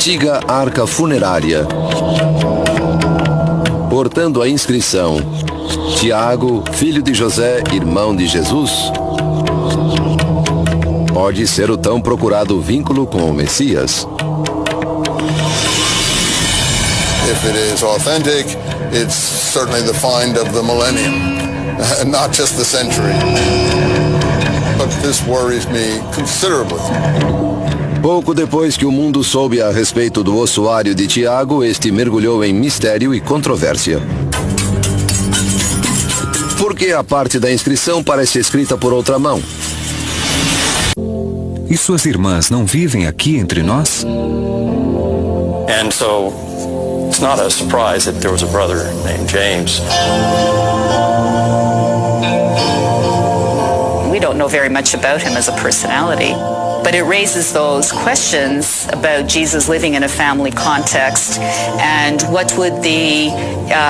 antiga arca funerária, portando a inscrição: Tiago, filho de José, irmão de Jesus, pode ser o tão procurado vínculo com o Messias. If it is authentic, it's certainly the find of the millennium, not just the century. But this worries me considerably. Pouco depois que o mundo soube a respeito do ossuário de Tiago, este mergulhou em mistério e controvérsia. Porque a parte da inscrição parece escrita por outra mão. E suas irmãs não vivem aqui entre nós? And so it's not a surprise that there was a brother named James. We don't know very much about him as a personality, but it raises those questions about Jesus living in a family context and what would the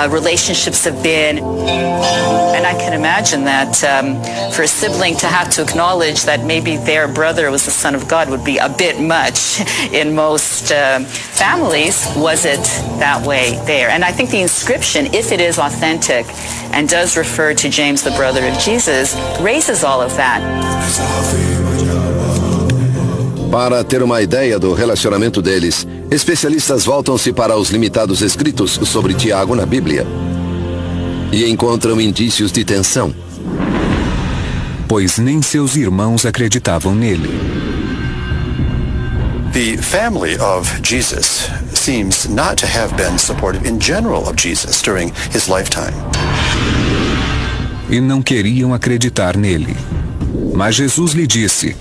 relationships have been. And I can imagine that for a sibling to have to acknowledge that maybe their brother was the Son of God would be a bit much in most families. Was it that way there? And I think the inscription, if it is authentic and does refer to James, the brother of Jesus, raises all of that. Para ter uma ideia do relacionamento deles, especialistas voltam-se para os limitados escritos sobre Tiago na Bíblia e encontram indícios de tensão. Pois nem seus irmãos acreditavam nele. The family of Jesus seems not to have been supportive in general of Jesus during his lifetime. E não queriam acreditar nele. Mas Jesus lhe disse: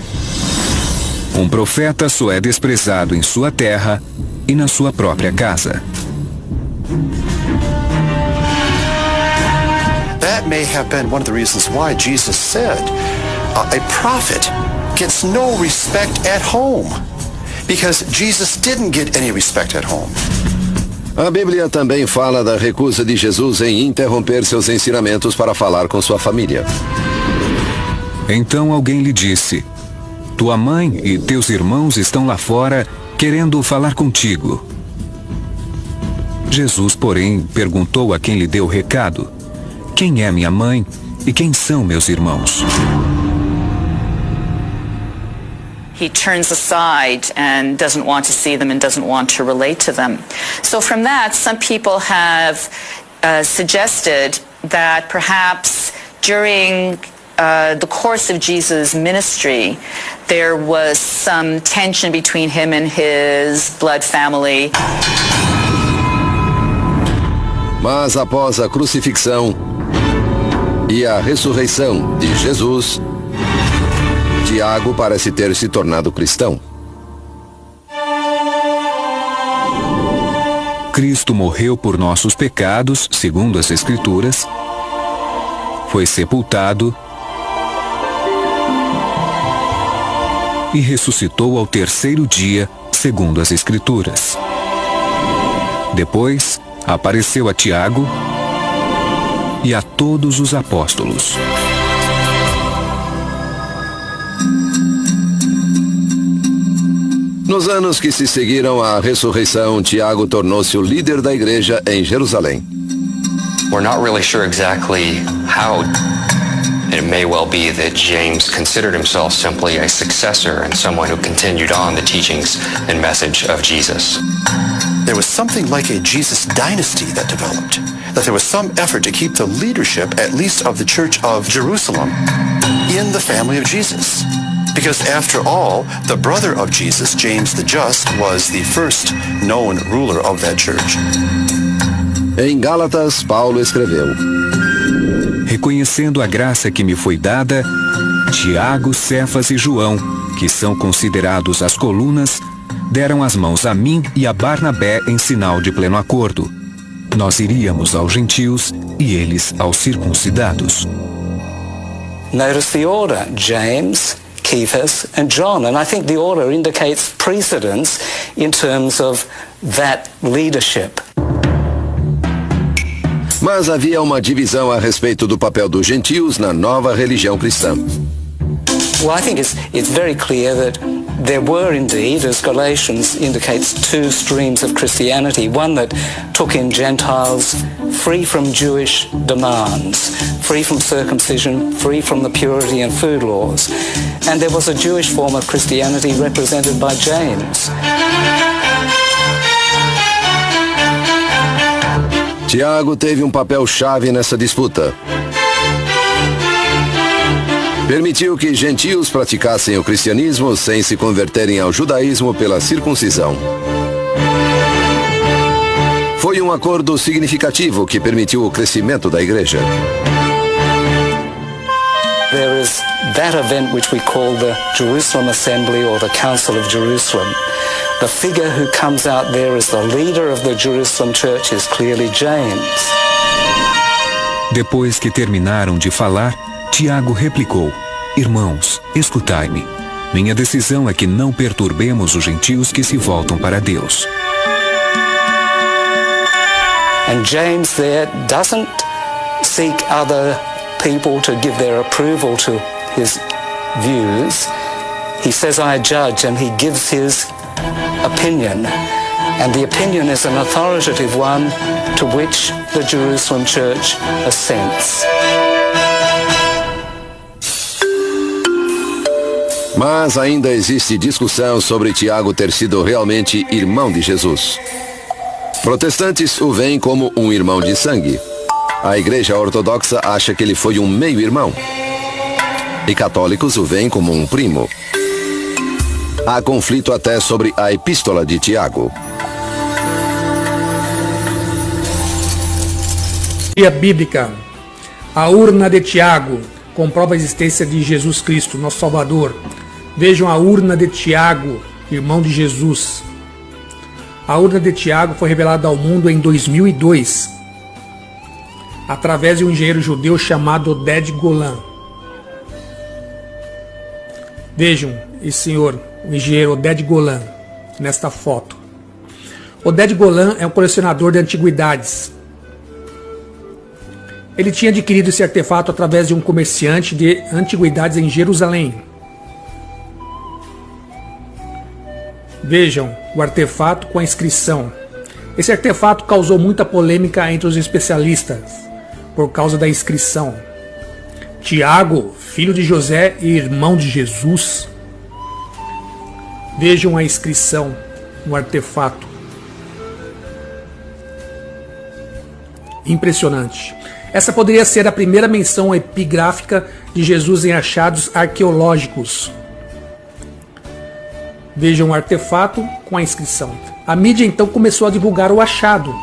um profeta só é desprezado em sua terra e na sua própria casa. That may have been one of the reasons why Jesus said, a prophet gets no respect at home. Because Jesus didn't get any respect at home. A Bíblia também fala da recusa de Jesus em interromper seus ensinamentos para falar com sua família. Então alguém lhe disse: tua mãe e teus irmãos estão lá fora querendo falar contigo. Jesus, porém, perguntou a quem lhe deu o recado: quem é minha mãe e quem são meus irmãos? He turns aside and doesn't want to see them and doesn't want to relate to them. So from that, some people have suggested that perhaps during the course of Jesus' ministry, there was some tension between him and his blood family. Mas após a crucifixão e a ressurreição de Jesus, Tiago parece ter se tornado cristão. Cristo morreu por nossos pecados, segundo as Escrituras, foi sepultado e ressuscitou ao terceiro dia, segundo as Escrituras. Depois, apareceu a Tiago e a todos os apóstolos. Nos anos que se seguiram à ressurreição, Tiago tornou-se o líder da igreja em Jerusalém. We're not really sure exactly how. It may well be that James considered himself simply a successor and someone who continued on the teachings and message of Jesus. There was something like a Jesus dynasty that developed, that there was some effort to keep the leadership, at least of the Church of Jerusalem, in the family of Jesus. Because after all, the brother of Jesus, James the Just, was the first known ruler of that church. Em Gálatas, Paulo escreveu: reconhecendo a graça que me foi dada, Tiago, Cefas e João, que são considerados as colunas, deram as mãos a mim e a Barnabé em sinal de pleno acordo. Nós iríamos aos gentios e eles aos circuncidados. Notice the order: James, Cephas and John. And I think the order indicates precedence in terms of that leadership. Mas havia uma divisão a respeito do papel dos gentios na nova religião cristã. Well, I think it's very clear that there were indeed, as Galatians indicates, two streams of Christianity. One that took in Gentiles free from Jewish demands, free from circumcision, free from the purity and food laws. And there was a Jewish form of Christianity represented by James. Tiago teve um papel-chave nessa disputa. Permitiu que gentios praticassem o cristianismo sem se converterem ao judaísmo pela circuncisão. Foi um acordo significativo que permitiu o crescimento da igreja. There is that event which we call the Jerusalem Assembly or the Council of Jerusalem. The figure who comes out there as the leader of the Jerusalem church is clearly James. Depois que terminaram de falar, Tiago replicou: Irmãos, escutai-me. Minha decisão é que não perturbemos os gentios que se voltam para Deus. And James there doesn't seek other people to give their approval to his views. He says, I judge, and he gives his opinion. And the opinion is an authoritative one to which the Jerusalem church assents. Mas ainda existe discussão sobre Tiago ter sido realmente irmão de Jesus. Protestantes o veem como um irmão de sangue. A Igreja Ortodoxa acha que ele foi um meio-irmão. E católicos o veem como um primo. Há conflito até sobre a Epístola de Tiago. Teologia bíblica. A urna de Tiago comprova a existência de Jesus Cristo, nosso Salvador. Vejam a urna de Tiago, irmão de Jesus. A urna de Tiago foi revelada ao mundo em 2002, através de um engenheiro judeu chamado Oded Golan. Vejam esse senhor, o engenheiro Oded Golan, nesta foto. Oded Golan é um colecionador de antiguidades. Ele tinha adquirido esse artefato através de um comerciante de antiguidades em Jerusalém. Vejam o artefato com a inscrição. Esse artefato causou muita polêmica entre os especialistas por causa da inscrição. Tiago, filho de José e irmão de Jesus. Vejam a inscrição no artefato. Impressionante. Essa poderia ser a primeira menção epigráfica de Jesus em achados arqueológicos. Vejam o artefato com a inscrição. A mídia então começou a divulgar o achado.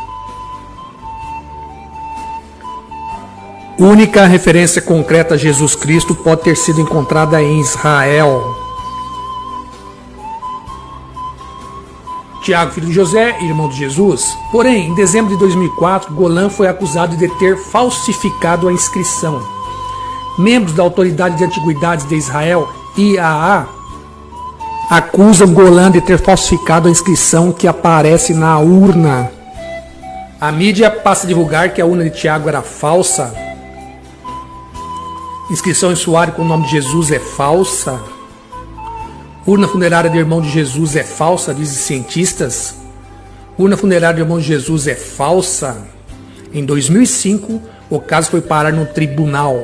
Única referência concreta a Jesus Cristo pode ter sido encontrada em Israel. Tiago, filho de José, irmão de Jesus. Porém, em dezembro de 2004, Golan foi acusado de ter falsificado a inscrição. Membros da Autoridade de Antiguidades de Israel, IAA, acusam Golan de ter falsificado a inscrição que aparece na urna. A mídia passa a divulgar que a urna de Tiago era falsa. Inscrição em suário com o nome de Jesus é falsa. Urna funerária do irmão de Jesus é falsa, dizem cientistas. Urna funerária do irmão de Jesus é falsa. Em 2005, o caso foi parar no tribunal.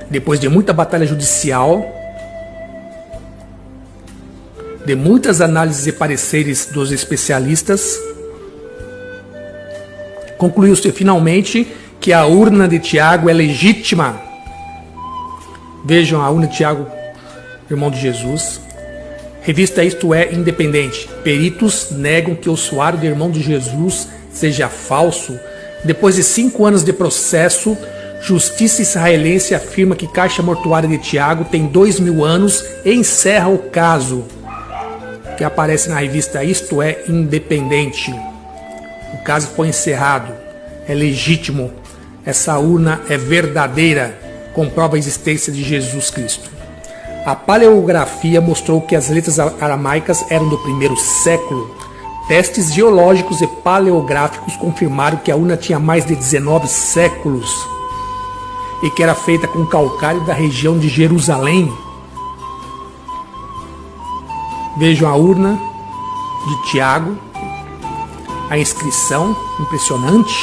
Depois de muita batalha judicial, de muitas análises e pareceres dos especialistas, concluiu-se finalmente que a urna de Tiago é legítima. Vejam a urna de Tiago, irmão de Jesus. Revista Isto É Independente. Peritos negam que o suário do irmão de Jesus seja falso. Depois de 5 anos de processo, Justiça israelense afirma que Caixa Mortuária de Tiago tem 2.000 anos e encerra o caso, que aparece na revista Isto É Independente. O caso foi encerrado. É legítimo. Essa urna é verdadeira. Comprova a existência de Jesus Cristo. A paleografia mostrou que as letras aramaicas eram do primeiro século. Testes geológicos e paleográficos confirmaram que a urna tinha mais de 19 séculos e que era feita com calcário da região de Jerusalém. Vejam a urna de Tiago, a inscrição impressionante.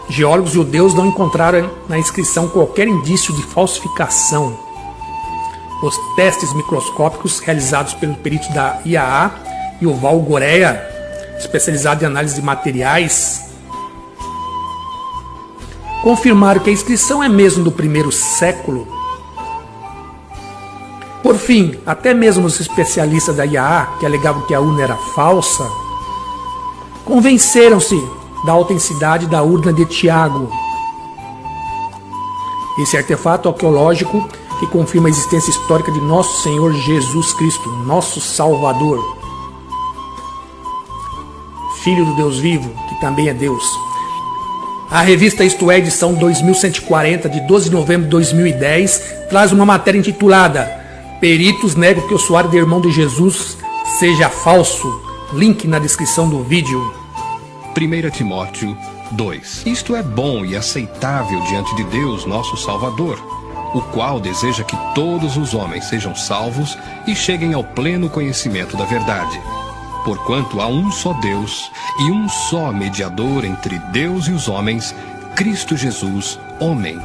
Geólogos judeus não encontraram na inscrição qualquer indício de falsificação. Os testes microscópicos realizados pelos peritos da IAA e o Val Gorea, especializado em análise de materiais, confirmaram que a inscrição é mesmo do primeiro século. Por fim, até mesmo os especialistas da IAA, que alegavam que a urna era falsa, convenceram-se da autenticidade da urna de Tiago. Esse artefato arqueológico que confirma a existência histórica de nosso Senhor Jesus Cristo, nosso Salvador, Filho do Deus vivo, que também é Deus. A revista Isto É, edição 2140, de 12 de novembro de 2010, traz uma matéria intitulada Peritos negam que o suário de irmão de Jesus seja falso. Link na descrição do vídeo. 1 Timóteo 2. Isto é bom e aceitável diante de Deus, nosso Salvador, o qual deseja que todos os homens sejam salvos e cheguem ao pleno conhecimento da verdade. Porquanto há um só Deus e um só mediador entre Deus e os homens, Cristo Jesus, homem.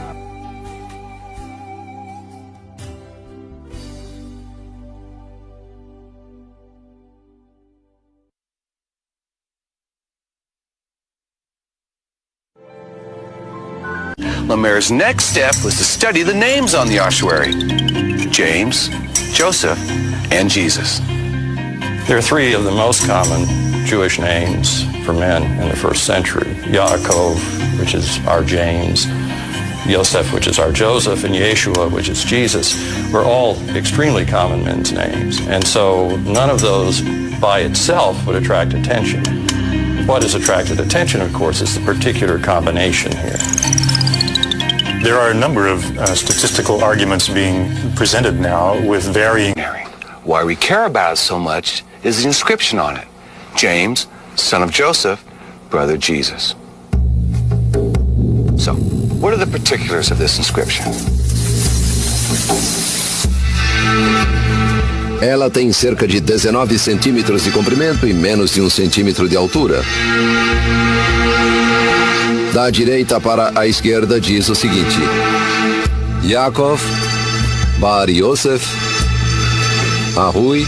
Lemaire's next step was to study the names on the ossuary: James, Joseph, and Jesus. There are three of the most common Jewish names for men in the first century. Yaakov, which is our James, Yosef, which is our Joseph, and Yeshua, which is Jesus, were all extremely common men's names. And so none of those by itself would attract attention. What has attracted attention, of course, is the particular combination here. There are a number of statistical arguments being presented now with varying... Why we care about it so much is the inscription on it: James, son of Joseph, brother Jesus. So, what are the particulars of this inscription? Ela tem cerca de 19 centímetros de comprimento e menos de 1 centímetro de altura. Da direita para a esquerda diz o seguinte: Yaakov, Bar Yosef, Ahui,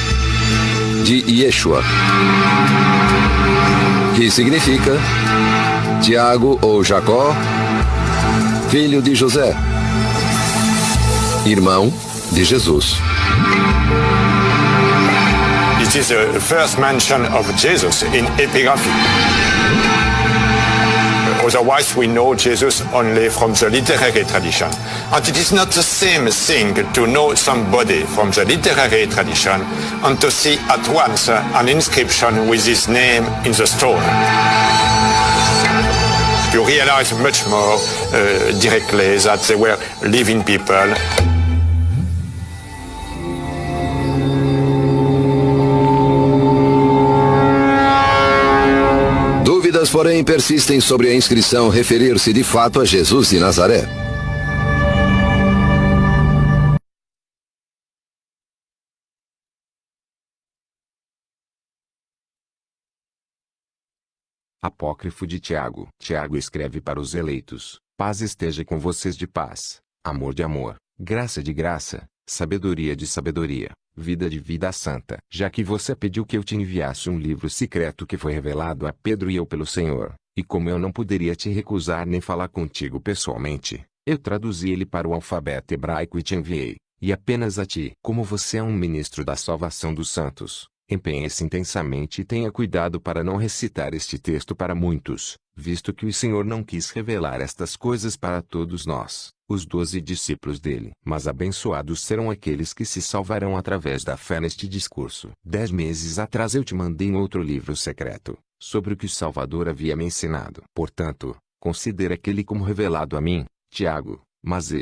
de Yeshua, que significa Tiago ou Jacó, filho de José, irmão de Jesus. It is the first mention of Jesus in epigraphy. Otherwise, we know Jesus only from the literary tradition. And it is not the same thing to know somebody from the literary tradition and to see at once an inscription with his name in the stone. You realize much more directly that they were living people. Dúvidas, porém, persistem sobre a inscrição referir-se de fato a Jesus de Nazaré. Apócrifo de Tiago. Tiago escreve para os eleitos: paz esteja com vocês, de paz, amor de amor, graça de graça, sabedoria de sabedoria, vida de vida santa. Já que você pediu que eu te enviasse um livro secreto que foi revelado a Pedro e eu pelo Senhor, e como eu não poderia te recusar nem falar contigo pessoalmente, eu traduzi ele para o alfabeto hebraico e te enviei, e apenas a ti. Como você é um ministro da salvação dos santos, empenhe-se intensamente e tenha cuidado para não recitar este texto para muitos, visto que o Senhor não quis revelar estas coisas para todos nós, os 12 discípulos dele. Mas abençoados serão aqueles que se salvarão através da fé neste discurso. 10 meses atrás eu te mandei um outro livro secreto, sobre o que o Salvador havia me ensinado. Portanto, considera aquele como revelado a mim, Tiago. Mas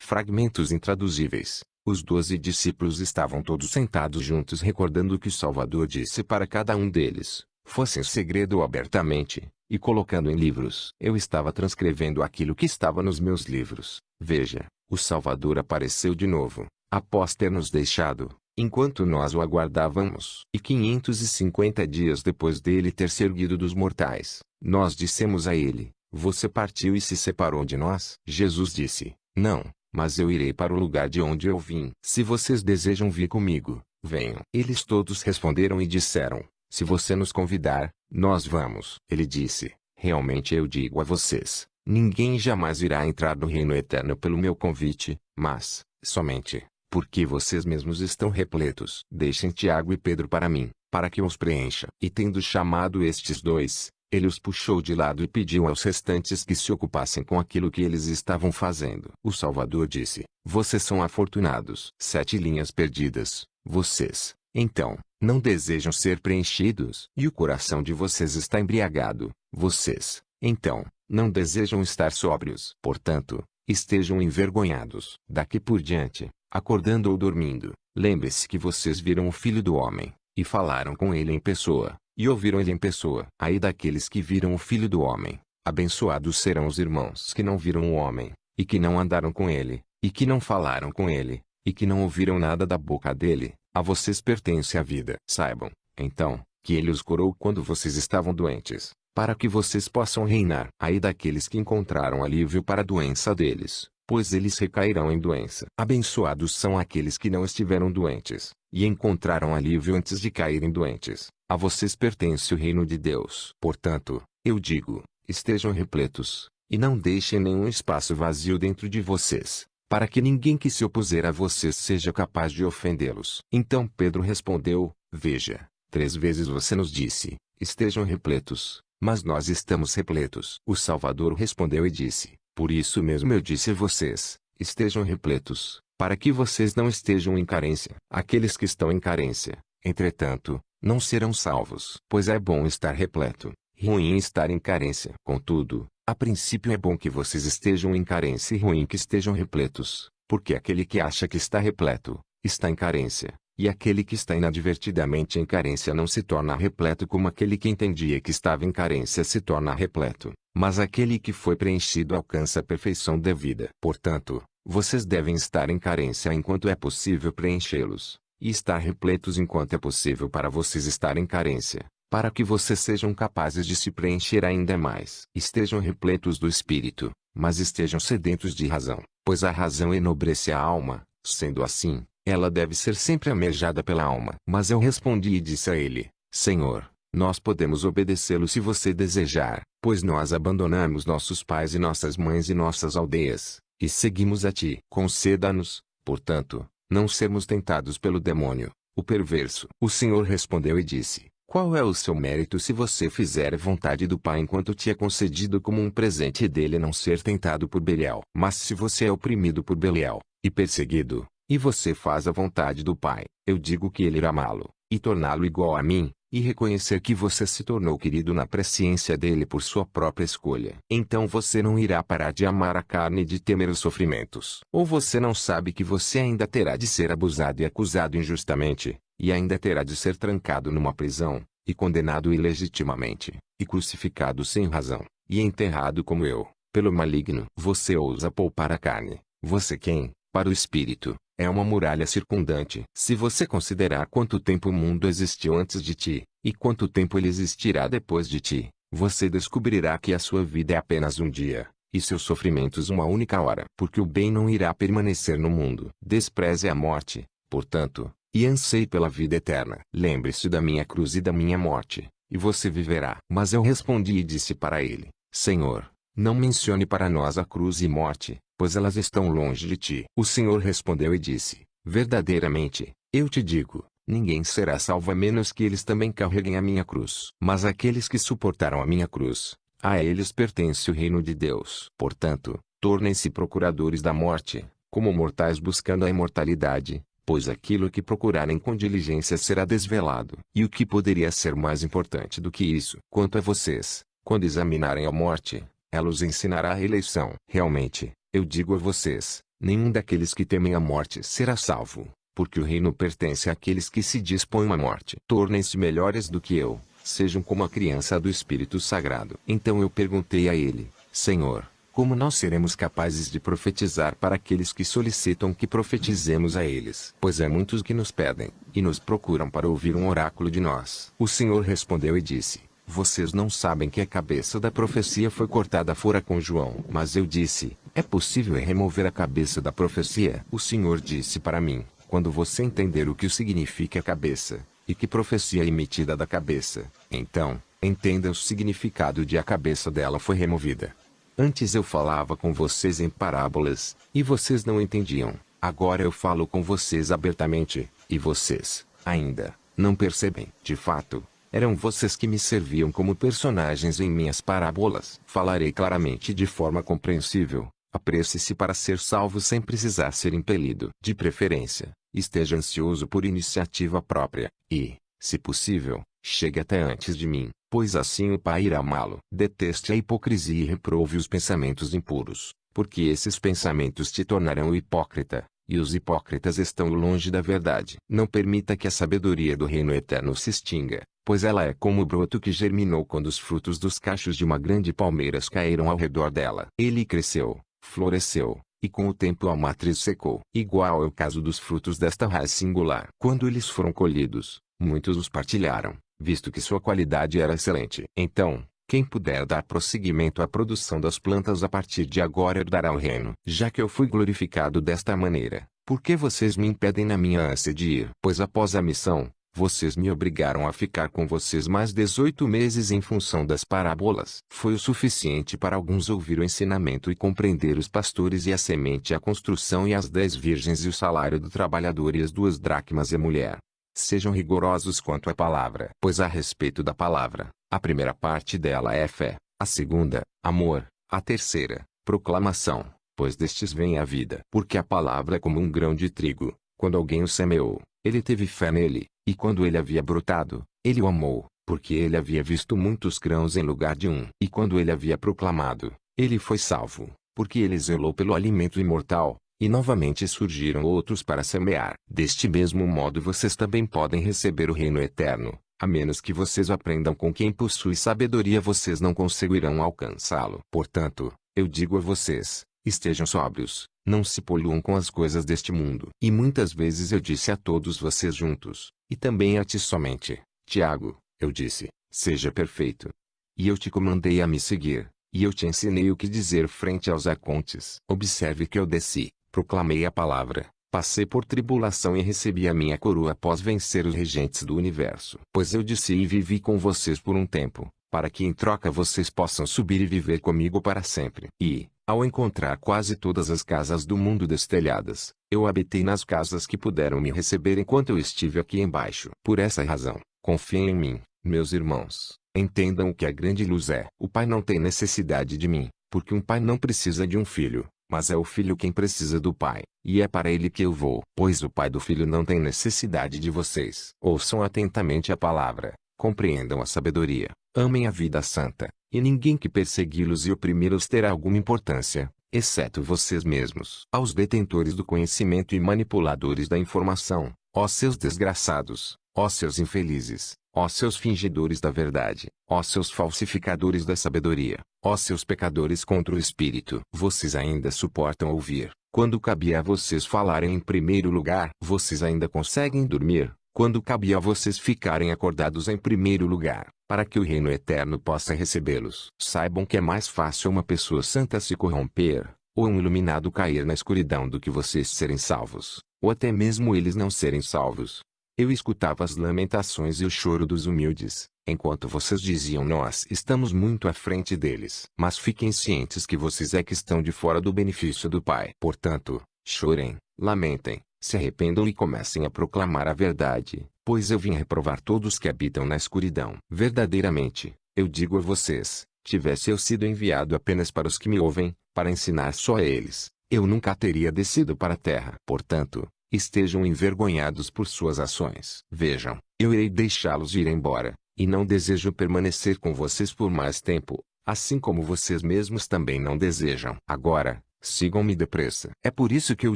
fragmentos intraduzíveis. Os 12 discípulos estavam todos sentados juntos, recordando o que o Salvador disse para cada um deles, fosse em segredo ou abertamente, e colocando em livros. Eu estava transcrevendo aquilo que estava nos meus livros. Veja, o Salvador apareceu de novo, após ter nos deixado, enquanto nós o aguardávamos. E 550 dias depois dele ter se erguido dos mortais, nós dissemos a ele: você partiu e se separou de nós? Jesus disse: não, mas eu irei para o lugar de onde eu vim. Se vocês desejam vir comigo, venham. Eles todos responderam e disseram: se você nos convidar, nós vamos. Ele disse: realmente eu digo a vocês, ninguém jamais irá entrar no reino eterno pelo meu convite, mas, somente, porque vocês mesmos estão repletos. Deixem Tiago e Pedro para mim, para que os preencha. E tendo chamado estes dois, ele os puxou de lado e pediu aos restantes que se ocupassem com aquilo que eles estavam fazendo. O Salvador disse: vocês são afortunados. 7 linhas perdidas. Vocês, então, não desejam ser preenchidos? E o coração de vocês está embriagado. Vocês, então, não desejam estar sóbrios. Portanto, estejam envergonhados. Daqui por diante, acordando ou dormindo, lembre-se que vocês viram o Filho do Homem, e falaram com ele em pessoa, e ouviram ele em pessoa. Ai daqueles que viram o Filho do Homem, abençoados serão os irmãos que não viram o homem, e que não andaram com ele, e que não falaram com ele, e que não ouviram nada da boca dele. A vocês pertence a vida. Saibam, então, que ele os curou quando vocês estavam doentes, para que vocês possam reinar. Ai daqueles que encontraram alívio para a doença deles, pois eles recairão em doença. Abençoados são aqueles que não estiveram doentes, e encontraram alívio antes de caírem doentes. A vocês pertence o reino de Deus. Portanto, eu digo, estejam repletos, e não deixem nenhum espaço vazio dentro de vocês, para que ninguém que se opuser a vocês seja capaz de ofendê-los. Então Pedro respondeu: veja, 3 vezes você nos disse, estejam repletos, mas nós estamos repletos. O Salvador respondeu e disse: por isso mesmo eu disse a vocês, estejam repletos, para que vocês não estejam em carência. Aqueles que estão em carência, entretanto, não serão salvos. Pois é bom estar repleto, ruim estar em carência. Contudo, a princípio é bom que vocês estejam em carência e ruim que estejam repletos, porque aquele que acha que está repleto, está em carência, e aquele que está inadvertidamente em carência não se torna repleto como aquele que entendia que estava em carência se torna repleto, mas aquele que foi preenchido alcança a perfeição devida. Portanto, vocês devem estar em carência enquanto é possível preenchê-los, e estar repletos enquanto é possível para vocês estar em carência, para que vocês sejam capazes de se preencher ainda mais. Estejam repletos do Espírito, mas estejam sedentos de razão, pois a razão enobrece a alma. Sendo assim, ela deve ser sempre amejada pela alma. Mas eu respondi e disse a ele: Senhor, nós podemos obedecê-lo se você desejar, pois nós abandonamos nossos pais e nossas mães e nossas aldeias, e seguimos a ti. Conceda-nos, portanto, não sermos tentados pelo demônio, o perverso. O Senhor respondeu e disse: qual é o seu mérito se você fizer a vontade do Pai enquanto te é concedido como um presente dele não ser tentado por Belial? Mas se você é oprimido por Belial, e perseguido, e você faz a vontade do Pai, eu digo que ele irá amá-lo, e torná-lo igual a mim, e reconhecer que você se tornou querido na presciência dele por sua própria escolha. Então você não irá parar de amar a carne e de temer os sofrimentos. Ou você não sabe que você ainda terá de ser abusado e acusado injustamente, e ainda terá de ser trancado numa prisão, e condenado ilegitimamente, e crucificado sem razão, e enterrado como eu, pelo maligno. Você ousa poupar a carne, você quem, para o espírito, é uma muralha circundante. Se você considerar quanto tempo o mundo existiu antes de ti, e quanto tempo ele existirá depois de ti, você descobrirá que a sua vida é apenas um dia, e seus sofrimentos uma única hora. Porque o bem não irá permanecer no mundo. Despreze a morte, portanto, e anseie pela vida eterna. Lembre-se da minha cruz e da minha morte, e você viverá. Mas eu respondi e disse para ele: Senhor, não mencione para nós a cruz e morte, pois elas estão longe de ti. O Senhor respondeu e disse: verdadeiramente, eu te digo, ninguém será salvo a menos que eles também carreguem a minha cruz. Mas aqueles que suportaram a minha cruz, a eles pertence o reino de Deus. Portanto, tornem-se procuradores da morte, como mortais buscando a imortalidade, pois aquilo que procurarem com diligência será desvelado. E o que poderia ser mais importante do que isso? Quanto a vocês, quando examinarem a morte, ela os ensinará a eleição. Realmente, eu digo a vocês, nenhum daqueles que temem a morte será salvo, porque o reino pertence àqueles que se dispõem à morte. Tornem-se melhores do que eu, sejam como a criança do Espírito Sagrado. Então eu perguntei a ele: Senhor, Como nós seremos capazes de profetizar para aqueles que solicitam que profetizemos a eles? Pois há muitos que nos pedem, e nos procuram para ouvir um oráculo de nós. O Senhor respondeu e disse: vocês não sabem que a cabeça da profecia foi cortada fora com João. Mas eu disse: é possível remover a cabeça da profecia? O Senhor disse para mim: quando você entender o que significa a cabeça, e que profecia é emitida da cabeça, então, entenda o significado de a cabeça dela foi removida. Antes eu falava com vocês em parábolas, e vocês não entendiam. Agora eu falo com vocês abertamente, e vocês, ainda, não percebem. De fato, eram vocês que me serviam como personagens em minhas parábolas. Falarei claramente de forma compreensível. Apresse-se para ser salvo sem precisar ser impelido. De preferência, esteja ansioso por iniciativa própria, e, se possível, chegue até antes de mim, pois assim o Pai irá amá-lo. Deteste a hipocrisia e reprove os pensamentos impuros, porque esses pensamentos te tornarão hipócrita, e os hipócritas estão longe da verdade. Não permita que a sabedoria do reino eterno se extinga, pois ela é como o broto que germinou quando os frutos dos cachos de uma grande palmeira caíram ao redor dela. Ele cresceu, floresceu, e com o tempo a matriz secou. Igual é o caso dos frutos desta raiz singular. Quando eles foram colhidos, muitos os partilharam, visto que sua qualidade era excelente. Então, quem puder dar prosseguimento à produção das plantas a partir de agora herdará o reino. Já que eu fui glorificado desta maneira, por que vocês me impedem na minha ânsia de ir? Pois após a missão, vocês me obrigaram a ficar com vocês mais 18 meses em função das parábolas. Foi o suficiente para alguns ouvir o ensinamento e compreender os pastores e a semente e a construção e as 10 virgens e o salário do trabalhador e as 2 dracmas e a mulher. Sejam rigorosos quanto à palavra. Pois a respeito da palavra, a primeira parte dela é fé, a segunda, amor, a terceira, proclamação, pois destes vem a vida. Porque a palavra é como um grão de trigo, quando alguém o semeou, ele teve fé nele, e quando ele havia brotado, ele o amou, porque ele havia visto muitos grãos em lugar de um. E quando ele havia proclamado, ele foi salvo, porque ele zelou pelo alimento imortal. E novamente surgiram outros para semear. Deste mesmo modo vocês também podem receber o reino eterno, a menos que vocês aprendam com quem possui sabedoria vocês não conseguirão alcançá-lo. Portanto, eu digo a vocês, estejam sóbrios, não se poluam com as coisas deste mundo. E muitas vezes eu disse a todos vocês juntos, e também a ti somente, Tiago, eu disse, seja perfeito. E eu te comandei a me seguir, e eu te ensinei o que dizer frente aos arcontes. Observe que eu desci, proclamei a palavra, passei por tribulação e recebi a minha coroa após vencer os regentes do universo. Pois eu disse e vivi com vocês por um tempo, para que em troca vocês possam subir e viver comigo para sempre. E, ao encontrar quase todas as casas do mundo destelhadas, eu habitei nas casas que puderam me receber enquanto eu estive aqui embaixo. Por essa razão, confiem em mim, meus irmãos. Entendam o que a grande luz é. O pai não tem necessidade de mim, porque um pai não precisa de um filho, mas é o filho quem precisa do pai, e é para ele que eu vou. Pois o pai do filho não tem necessidade de vocês. Ouçam atentamente a palavra, compreendam a sabedoria, amem a vida santa, e ninguém que persegui-los e oprimi-los terá alguma importância, exceto vocês mesmos. Aos detentores do conhecimento e manipuladores da informação, ó seus desgraçados, ó seus infelizes, ó seus fingidores da verdade, ó seus falsificadores da sabedoria, ó seus pecadores contra o Espírito. Vocês ainda suportam ouvir, quando cabia a vocês falarem em primeiro lugar. Vocês ainda conseguem dormir, quando cabia a vocês ficarem acordados em primeiro lugar, para que o reino eterno possa recebê-los. Saibam que é mais fácil uma pessoa santa se corromper, ou um iluminado cair na escuridão do que vocês serem salvos, ou até mesmo eles não serem salvos. Eu escutava as lamentações e o choro dos humildes, enquanto vocês diziam nós estamos muito à frente deles. Mas fiquem cientes que vocês é que estão de fora do benefício do Pai. Portanto, chorem, lamentem, se arrependam e comecem a proclamar a verdade, pois eu vim reprovar todos que habitam na escuridão. Verdadeiramente, eu digo a vocês, tivesse eu sido enviado apenas para os que me ouvem, para ensinar só a eles, eu nunca teria descido para a terra. Portanto, estejam envergonhados por suas ações. Vejam, eu irei deixá-los ir embora, e não desejo permanecer com vocês por mais tempo, assim como vocês mesmos também não desejam. Agora, sigam-me depressa. É por isso que eu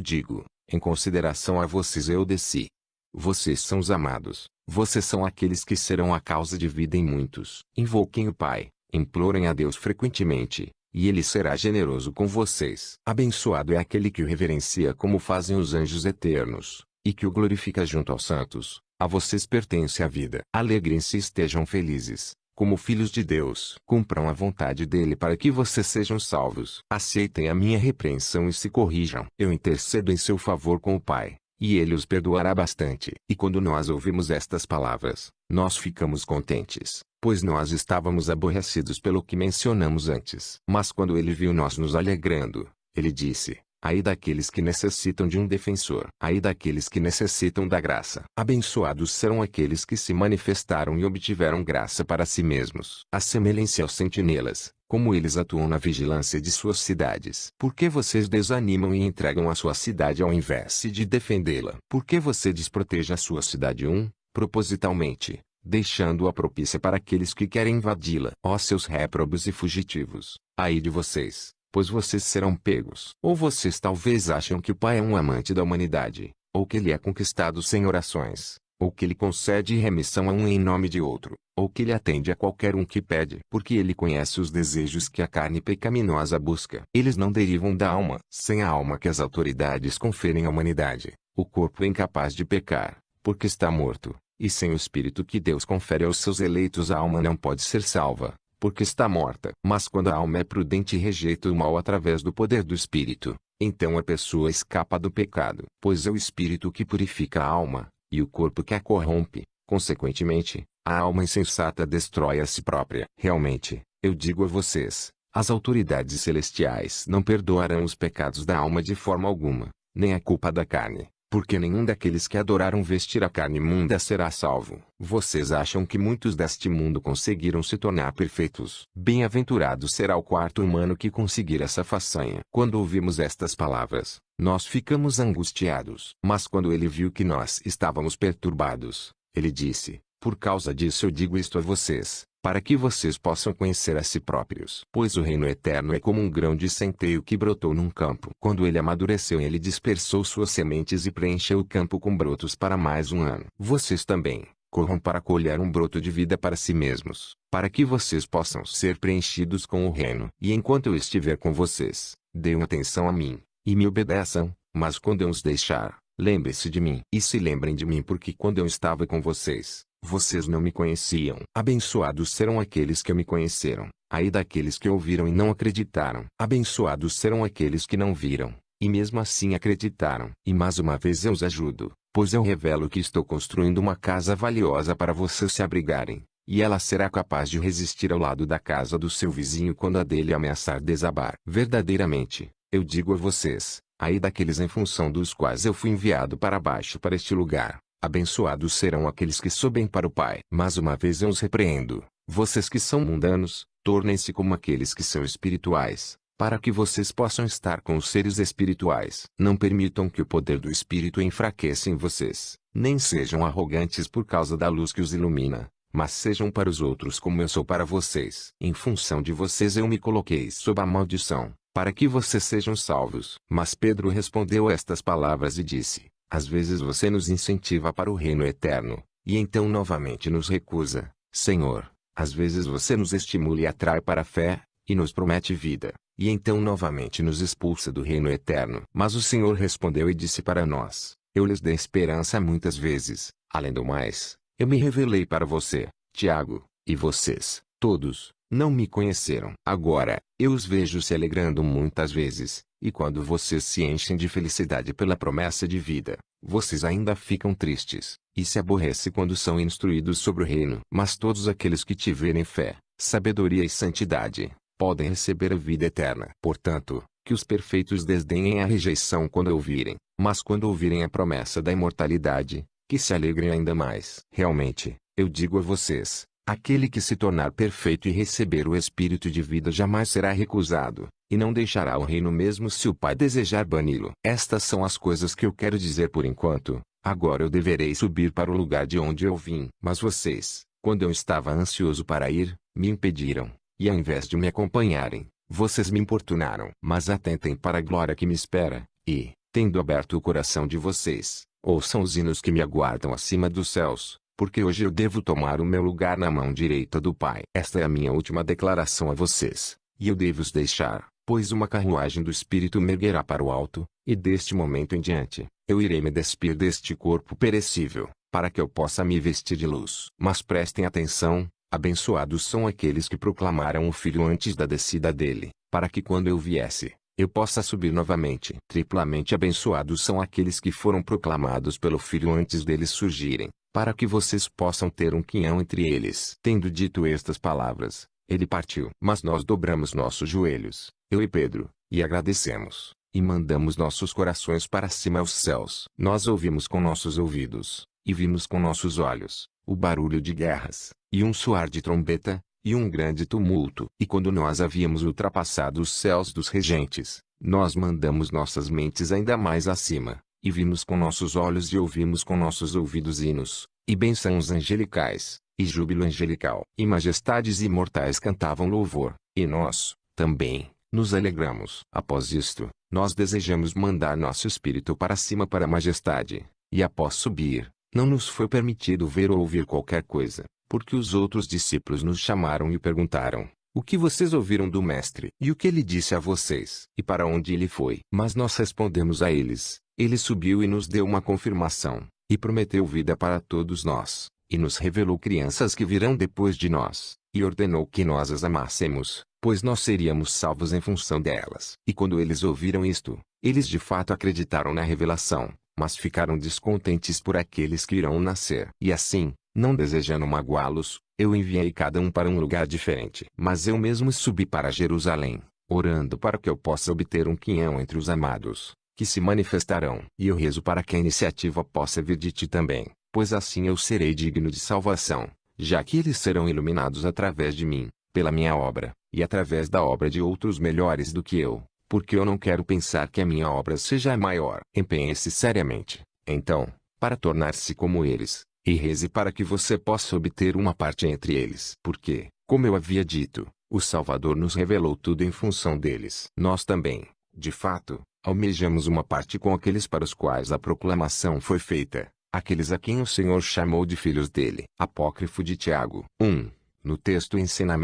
digo, em consideração a vocês eu desci. Vocês são os amados, vocês são aqueles que serão a causa de vida em muitos. Invoquem o Pai, implorem a Deus frequentemente, e ele será generoso com vocês. Abençoado é aquele que o reverencia como fazem os anjos eternos, e que o glorifica junto aos santos. A vocês pertence a vida. Alegrem-se e estejam felizes, como filhos de Deus. Cumpram a vontade dele para que vocês sejam salvos. Aceitem a minha repreensão e se corrijam. Eu intercedo em seu favor com o Pai, e ele os perdoará bastante. E quando nós ouvimos estas palavras, nós ficamos contentes, pois nós estávamos aborrecidos pelo que mencionamos antes. Mas quando ele viu nós nos alegrando, ele disse: ai daqueles que necessitam de um defensor. Ai daqueles que necessitam da graça. Abençoados serão aqueles que se manifestaram e obtiveram graça para si mesmos. Assemelhem-se aos sentinelas, como eles atuam na vigilância de suas cidades. Por que vocês desanimam e entregam a sua cidade ao invés de defendê-la? Por que você desprotege a sua cidade propositalmente, deixando-a propícia para aqueles que querem invadi-la? Ó seus réprobos e fugitivos, ai de vocês, pois vocês serão pegos. Ou vocês talvez acham que o Pai é um amante da humanidade, ou que ele é conquistado sem orações, ou que ele concede remissão a um em nome de outro, ou que ele atende a qualquer um que pede, porque ele conhece os desejos que a carne pecaminosa busca. Eles não derivam da alma. Sem a alma que as autoridades conferem à humanidade, o corpo é incapaz de pecar, porque está morto, e sem o espírito que Deus confere aos seus eleitos a alma não pode ser salva, porque está morta. Mas quando a alma é prudente e rejeita o mal através do poder do Espírito, então a pessoa escapa do pecado. Pois é o Espírito que purifica a alma, e o corpo que a corrompe. Consequentemente, a alma insensata destrói a si própria. Realmente, eu digo a vocês, as autoridades celestiais não perdoarão os pecados da alma de forma alguma, nem a culpa da carne, porque nenhum daqueles que adoraram vestir a carne imunda será salvo. Vocês acham que muitos deste mundo conseguiram se tornar perfeitos? Bem-aventurado será o quarto humano que conseguir essa façanha. Quando ouvimos estas palavras, nós ficamos angustiados. Mas quando ele viu que nós estávamos perturbados, ele disse: por causa disso eu digo isto a vocês, para que vocês possam conhecer a si próprios. Pois o reino eterno é como um grão de centeio que brotou num campo. Quando ele amadureceu, ele dispersou suas sementes e preencheu o campo com brotos para mais um ano. Vocês também corram para colher um broto de vida para si mesmos, para que vocês possam ser preenchidos com o reino. E enquanto eu estiver com vocês, deem atenção a mim, e me obedeçam. Mas quando eu os deixar, lembre-se de mim. E se lembrem de mim, porque quando eu estava com vocês, vocês não me conheciam. Abençoados serão aqueles que me conheceram. Ai daqueles que ouviram e não acreditaram. Abençoados serão aqueles que não viram, e mesmo assim acreditaram. E mais uma vez eu os ajudo, pois eu revelo que estou construindo uma casa valiosa para vocês se abrigarem, e ela será capaz de resistir ao lado da casa do seu vizinho quando a dele ameaçar desabar. Verdadeiramente, eu digo a vocês, ai daqueles em função dos quais eu fui enviado para baixo para este lugar. Abençoados serão aqueles que sobem para o Pai. Mas uma vez eu os repreendo, vocês que são mundanos, tornem-se como aqueles que são espirituais, para que vocês possam estar com os seres espirituais. Não permitam que o poder do Espírito enfraqueça em vocês, nem sejam arrogantes por causa da luz que os ilumina, mas sejam para os outros como eu sou para vocês. Em função de vocês eu me coloquei sob a maldição, para que vocês sejam salvos. Mas Pedro respondeu estas palavras e disse: às vezes você nos incentiva para o reino eterno, e então novamente nos recusa. Senhor, às vezes você nos estimula e atrai para a fé, e nos promete vida, e então novamente nos expulsa do reino eterno. Mas o Senhor respondeu e disse para nós: eu lhes dei esperança muitas vezes. Além do mais, eu me revelei para você, Tiago, e vocês, todos, não me conheceram. Agora, eu os vejo se alegrando muitas vezes, e quando vocês se enchem de felicidade pela promessa de vida, vocês ainda ficam tristes, e se aborrecem quando são instruídos sobre o reino. Mas todos aqueles que tiverem fé, sabedoria e santidade, podem receber a vida eterna. Portanto, que os perfeitos desdenhem a rejeição quando ouvirem, mas quando ouvirem a promessa da imortalidade, que se alegrem ainda mais. Realmente, eu digo a vocês, aquele que se tornar perfeito e receber o Espírito de vida jamais será recusado, e não deixará o reino mesmo se o Pai desejar bani-lo. Estas são as coisas que eu quero dizer por enquanto. Agora eu deverei subir para o lugar de onde eu vim. Mas vocês, quando eu estava ansioso para ir, me impediram, e ao invés de me acompanharem, vocês me importunaram. Mas atentem para a glória que me espera, e, tendo aberto o coração de vocês, ouçam os hinos que me aguardam acima dos céus, porque hoje eu devo tomar o meu lugar na mão direita do Pai. Esta é a minha última declaração a vocês, E eu devo os deixar, pois uma carruagem do Espírito me erguerá para o alto, e deste momento em diante, eu irei me despir deste corpo perecível, para que eu possa me vestir de luz. Mas prestem atenção, abençoados são aqueles que proclamaram o Filho antes da descida dele, para que quando eu viesse, eu possa subir novamente. Triplamente abençoados são aqueles que foram proclamados pelo Filho antes deles surgirem, para que vocês possam ter um quinhão entre eles. Tendo dito estas palavras, ele partiu. Mas nós dobramos nossos joelhos, eu e Pedro, e agradecemos, e mandamos nossos corações para cima aos céus. Nós ouvimos com nossos ouvidos, e vimos com nossos olhos, o barulho de guerras, e um soar de trombeta, e um grande tumulto. E quando nós havíamos ultrapassado os céus dos regentes, nós mandamos nossas mentes ainda mais acima, e vimos com nossos olhos e ouvimos com nossos ouvidos hinos, e bênçãos angelicais, e júbilo angelical. E majestades imortais cantavam louvor, e nós, também, nos alegramos. Após isto, nós desejamos mandar nosso espírito para cima para a majestade, e após subir, não nos foi permitido ver ou ouvir qualquer coisa, porque os outros discípulos nos chamaram e perguntaram: o que vocês ouviram do Mestre? E o que ele disse a vocês? E para onde ele foi? Mas nós respondemos a eles: ele subiu e nos deu uma confirmação, e prometeu vida para todos nós, e nos revelou crianças que virão depois de nós, e ordenou que nós as amássemos, pois nós seríamos salvos em função delas. E quando eles ouviram isto, eles de fato acreditaram na revelação, mas ficaram descontentes por aqueles que irão nascer. E assim, não desejando magoá-los, eu enviei cada um para um lugar diferente. Mas eu mesmo subi para Jerusalém, orando para que eu possa obter um quinhão entre os amados, que se manifestarão. E eu rezo para que a iniciativa possa vir de ti também, pois assim eu serei digno de salvação, já que eles serão iluminados através de mim, pela minha obra, e através da obra de outros melhores do que eu, porque eu não quero pensar que a minha obra seja a maior. Empenhe-se seriamente, então, para tornar-se como eles, e reze para que você possa obter uma parte entre eles. Porque, como eu havia dito, o Salvador nos revelou tudo em função deles. Nós também, de fato, almejamos uma parte com aqueles para os quais a proclamação foi feita, aqueles a quem o Senhor chamou de filhos dele. Apócrifo de Tiago. 1. No texto ensinamento